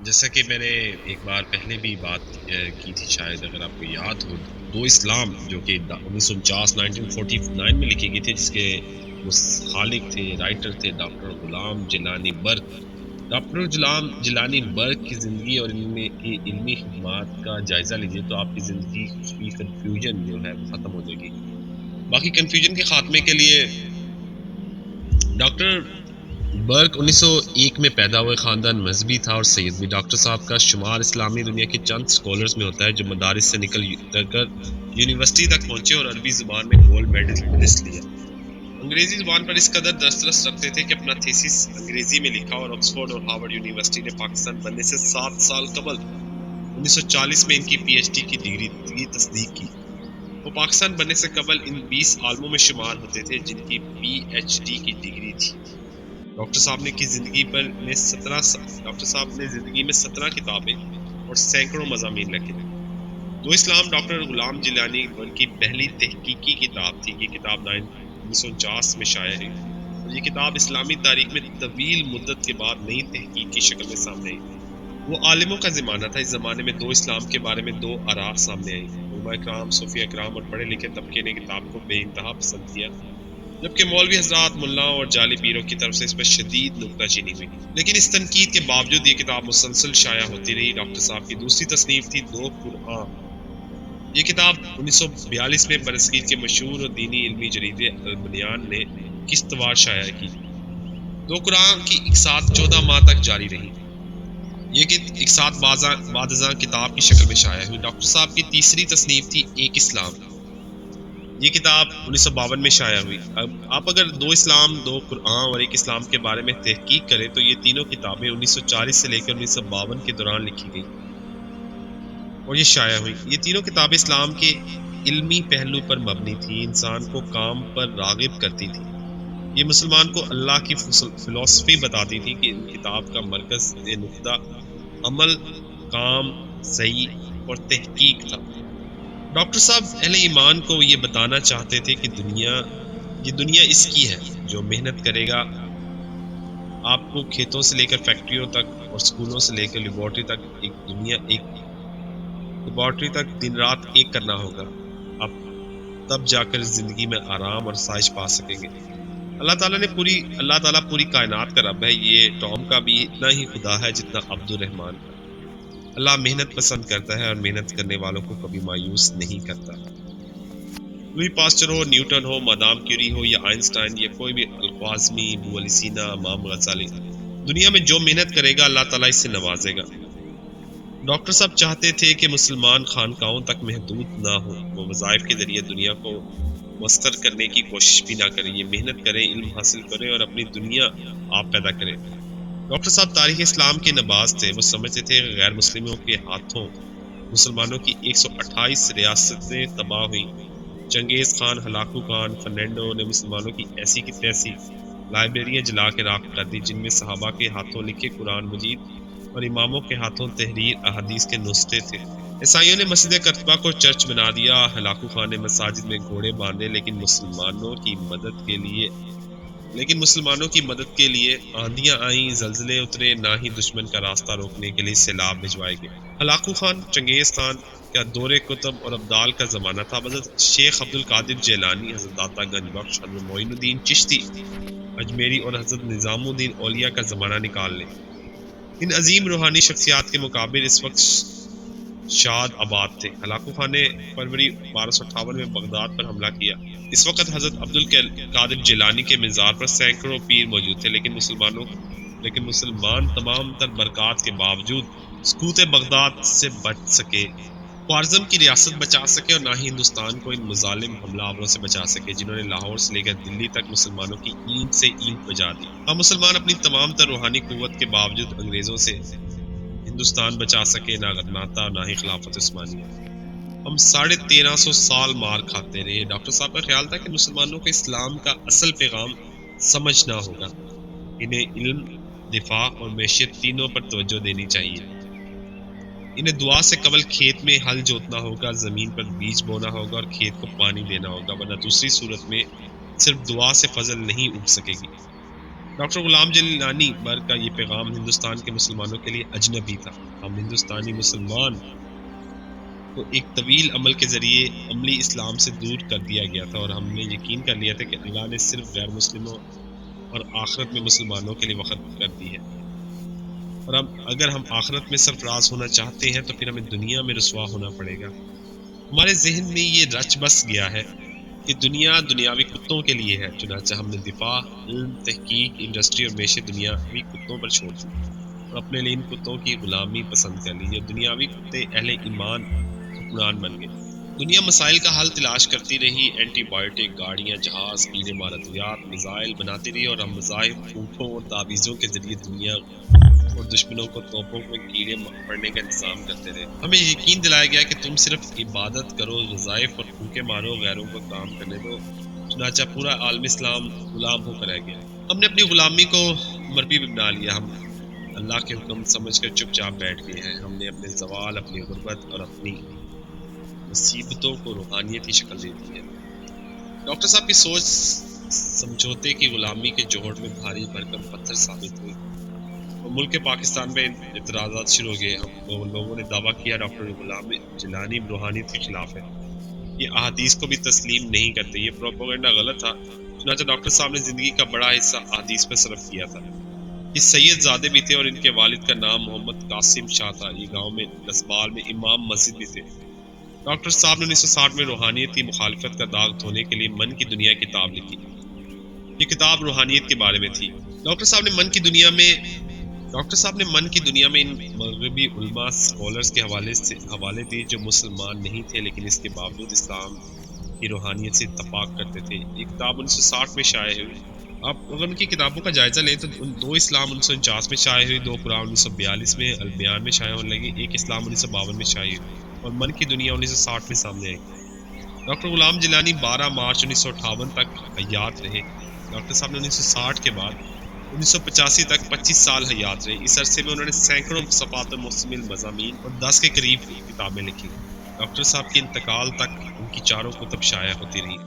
جیسا کہ میں نے ایک بار پہلے بھی بات کی تھی، شاید اگر آپ کو یاد ہو، دو اسلام جو کہ 1949 میں لکھی گئی تھی، جس کے خالق تھے، رائٹر تھے ڈاکٹر غلام جیلانی برق۔ ڈاکٹر غلام جیلانی برق کی زندگی اور ان میں کی علمی خدمات کا جائزہ لیجیے تو آپ کی زندگی کی کنفیوژن جو ہے وہ ختم ہو جائے گی۔ باقی کنفیوژن کے خاتمے کے لیے ڈاکٹر برق 1901 میں پیدا ہوئے، خاندان مذہبی تھا اور سید بھی۔ ڈاکٹر صاحب کا شمار اسلامی دنیا کے چند سکولرز میں ہوتا ہے جو مدارس سے نکل کر یونیورسٹی تک پہنچے اور عربی زبان میں گولڈ میڈلسٹ لیا۔ انگریزی زبان پر اس قدر دسترس رکھتے تھے کہ اپنا تھیسس انگریزی میں لکھا اور آکسفورڈ اور ہارورڈ یونیورسٹی نے پاکستان بننے سے 7 سال قبل 1940 میں ان کی پی ایچ ڈی کی ڈگری کی تصدیق کی۔ وہ پاکستان بننے سے قبل ان 20 عالموں میں شمار ہوتے تھے جن کی پی ایچ ڈی کی ڈگری تھی۔ ڈاکٹر صاحب نے کی زندگی ڈاکٹر صاحب نے زندگی میں 17 کتابیں اور سینکڑوں مضامین لکھے۔ دو اسلام ڈاکٹر غلام جیلانی برق کی پہلی تحقیقی کتاب تھی۔ یہ کتاب 1949 میں شائع ہوئی اور یہ کتاب اسلامی تاریخ میں طویل مدت کے بعد نئی تحقیق کی شکل میں سامنے آئی۔ وہ عالموں کا زمانہ تھا، اس زمانے میں دو اسلام کے بارے میں دو آراء سامنے آئی۔ علماء کرام، صوفیہ کرام اور پڑھے لکھے طبقے نے کتاب کو بے انتہا پسند کیا، جبکہ مولوی حضرات، ملاؤں اور جعلی پیروں کی طرف سے اس پر شدید نکتہ چینی ہوئی۔ لیکن اس تنقید کے باوجود یہ کتاب مسلسل شائع ہوتی رہی۔ ڈاکٹر صاحب کی دوسری تصنیف تھی دو قرآن۔ یہ کتاب 1942 میں برصغیر کے مشہور اور دینی علمی جریدے البنیان نے قسطوار شائع کی۔ دو قرآن کی اقساط 14 ماہ تک جاری رہی۔ یہ اقساط بعد ازاں کتاب کی شکل میں شائع ہوئی۔ ڈاکٹر صاحب کی تیسری تصنیف تھی ایک اسلام۔ یہ کتاب 1952 میں شائع ہوئی۔ اب آپ اگر دو اسلام، دو قرآن اور ایک اسلام کے بارے میں تحقیق کریں تو یہ تینوں کتابیں 1940 سے لے کر 1952 کے دوران لکھی گئی اور یہ شائع ہوئی۔ یہ تینوں کتابیں اسلام کے علمی پہلو پر مبنی تھیں، انسان کو کام پر راغب کرتی تھیں۔ یہ مسلمان کو اللہ کی فلسفی بتاتی تھی کہ ان کتاب کا مرکز نقطہ عمل، کام، صحیح اور تحقیق تھا۔ ڈاکٹر صاحب اہل ایمان کو یہ بتانا چاہتے تھے کہ یہ دنیا اس کی ہے جو محنت کرے گا۔ آپ کو کھیتوں سے لے کر فیکٹریوں تک اور سکولوں سے لے کر لیبارٹری تک دن رات ایک کرنا ہوگا۔ آپ تب جا کر زندگی میں آرام اور سائش پا سکیں گے۔ اللہ تعالیٰ پوری کائنات کا رب ہے۔ یہ ٹام کا بھی اتنا ہی خدا ہے جتنا عبد الرحمان کا۔ اللہ محنت پسند کرتا ہے اور محنت کرنے والوں کو کبھی مایوس نہیں کرتا۔ لوئی پاسچر ہو، نیوٹن ہو، مادام کیوری ہو یا آئنسٹائن یا کوئی بھی الخوارزمی، ابو علی سینا، امام غزالی، دنیا میں جو محنت کرے گا اللہ تعالیٰ اس سے نوازے گا۔ ڈاکٹر صاحب چاہتے تھے کہ مسلمان خانقاہوں تک محدود نہ ہو، وہ وظائف کے ذریعے دنیا کو مستر کرنے کی کوشش بھی نہ کریں، یہ محنت کریں، علم حاصل کریں اور اپنی دنیا آپ پیدا کریں۔ ڈاکٹر صاحب تاریخ اسلام کے نباز تھے، وہ سمجھتے تھے کہ غیر مسلموں کے ہاتھوں مسلمانوں کی 128 ریاستیں تباہ ہوئیں۔ چنگیز خان، ہلاکو خان، فرنینڈو نے مسلمانوں کی ایسی کی تیسی لائبریریاں جلا کے راکھ کر دی جن میں صحابہ کے ہاتھوں لکھے قرآن مجید اور اماموں کے ہاتھوں تحریر احادیث کے نسخے تھے۔ عیسائیوں نے مسجد کرتبہ کو چرچ بنا دیا، ہلاکو خان نے مساجد میں گھوڑے باندھے، لیکن مسلمانوں کی مدد کے لیے آندیاں آئیں، زلزلے اترے، نہ ہی دشمن کا راستہ روکنے کے لیے سیلاب بھجوائے گئے۔ ہلاکو خان، چنگیز خان کا دور کتب اور ابدال کا زمانہ تھا۔ حضرت شیخ عبد القادر جیلانی، حضرت داتا گنج بخش، حضرت معین الدین چشتی اجمیری اور حضرت نظام الدین اولیاء کا زمانہ نکال لیں۔ ان عظیم روحانی شخصیات کے مقابل اس وقت شاد آباد تھے۔ ہلاکو خان نے فروری 1258 میں بغداد پر حملہ کیا۔ اس وقت حضرت عبد القادر جیلانی کے مزار پر سینکڑوں پیر موجود تھے، لیکن مسلمان تمام تر برکات کے باوجود سقوط بغداد سے بچ سکے، خوارزم کی ریاست بچا سکے اور نہ ہی ہندوستان کو ان مظالم حملہ آوروں سے بچا سکے جنہوں نے لاہور سے لے کر دلی تک مسلمانوں کی اینٹ سے اینٹ بجا دی۔ ہم مسلمان اپنی تمام تر روحانی قوت کے باوجود انگریزوں سے ہندوستان بچا سکے، نہ غرناطہ نہ ہی خلافت عثمانیہ۔ ہم 1350 سال مار کھاتے رہے۔ ڈاکٹر صاحب کا خیال تھا کہ مسلمانوں کو اسلام کا اصل پیغام سمجھنا ہوگا، انہیں علم، دفاع اور معیشت تینوں پر توجہ دینی چاہیے۔ انہیں دعا سے قبل کھیت میں ہل جوتنا ہوگا، زمین پر بیج بونا ہوگا اور کھیت کو پانی دینا ہوگا، ورنہ دوسری صورت میں صرف دعا سے فضل نہیں اگ سکے گی۔ ڈاکٹر غلام جلانی برق کا یہ پیغام ہندوستان کے مسلمانوں کے لیے اجنبی تھا. ہم ہندوستانی مسلمان کو ایک طویل عمل کے ذریعے عملی اسلام سے دور کر دیا گیا تھا، اور ہم نے یقین کر لیا تھا کہ اللہ نے صرف غیر مسلموں اور آخرت میں مسلمانوں کے لیے وقت کر دی ہے. اور اب اگر ہم آخرت میں سرفراز ہونا چاہتے ہیں تو پھر ہمیں دنیا میں رسوا ہونا پڑے گا. ہمارے ذہن میں یہ رچ بس گیا ہے کہ دنیا دنیاوی کتوں کے لیے ہے، چنانچہ ہم نے دفاع، علم، تحقیق، انڈسٹری اور معیشت دنیاوی کتوں پر چھوڑ دی اور اپنے لیے ان کتوں کی غلامی پسند کر لی. یہ دنیاوی کتے اہل ایمان حکمران بن گئے. دنیا مسائل کا حل تلاش کرتی رہی، اینٹی بایوٹک، گاڑیاں، جہاز، کیڑے مار ادویات، میزائل بناتی رہی، اور ہم مذاہب، پھوٹوں اور تعویذوں کے ذریعے دنیا اور دشمنوں کو توپوں میں کیڑے پڑنے کا انتظام کرتے رہے. ہمیں یقین دلایا گیا کہ تم صرف عبادت کرو، وظائف اور پھونکے مارو، غیروں کو کام کرنے دو. چنانچہ پورا عالم اسلام غلام ہو کر رہ گیا. ہم نے اپنی غلامی کو مربی بنا لیا. ہم اللہ کے حکم سمجھ کر چپ چاپ بیٹھ گئے ہیں. ہم نے اپنے زوال، اپنی غربت اور اپنی مصیبتوں کو روحانیت کی شکل دے دی ہے. ڈاکٹر صاحب کی سوچ سمجھوتے کی غلامی کے جوہر میں بھاری بھرکم پتھر ثابت ہوئی. ملک پاکستان میں اعتراضات شروع ہو گئے. لوگوں نے دعویٰ کیا ڈاکٹر غلام جیلانی روحانیت کے خلاف ہے، یہ احادیث کو بھی تسلیم نہیں کرتے، یہ پروپیگنڈا غلط تھا. چنانچہ ڈاکٹر صاحب نے زندگی کا بڑا حصہ احادیث پر صرف کیا تھا. یہ سید زادے بھی تھے اور ان کے والد کا نام محمد قاسم شاہ تھا. یہ گاؤں میں نسبال میں امام مسجد بھی تھے. ڈاکٹر صاحب نے 1960 میں روحانیت کی مخالفت کا داغ دھونے کے لیے من کی دنیا کتاب لکھی. یہ کتاب روحانیت کے بارے میں تھی. ڈاکٹر صاحب نے من کی دنیا میں ڈاکٹر صاحب نے من کی دنیا میں ان مغربی علماء اسکالرز کے حوالے دیے جو مسلمان نہیں تھے لیکن اس کے باوجود اسلام کی روحانیت سے اتفاق کرتے تھے. یہ کتاب 1960 میں شائع ہوئی. آپ اگر ان کی کتابوں کا جائزہ لیں تو دو اسلام 1949 میں شائع ہوئی، دو قرآن 1942 میں البیان میں شائع ہونے لگی، ایک اسلام 1952 میں شائع ہوئی اور من کی دنیا 1960 میں سامنے آئی. ڈاکٹر غلام جیلانی 12 مارچ 1958 تک حیات رہے. ڈاکٹر صاحب نے 1960 کے بعد 1985 تک 25 سال حیات رہے. اس عرصے میں انہوں نے سینکڑوں صفحات پر مشتمل مضامین اور 10 کے قریب کتابیں لکھی. ڈاکٹر صاحب کے انتقال تک ان کی چاروں کتب شائع ہوتی رہی.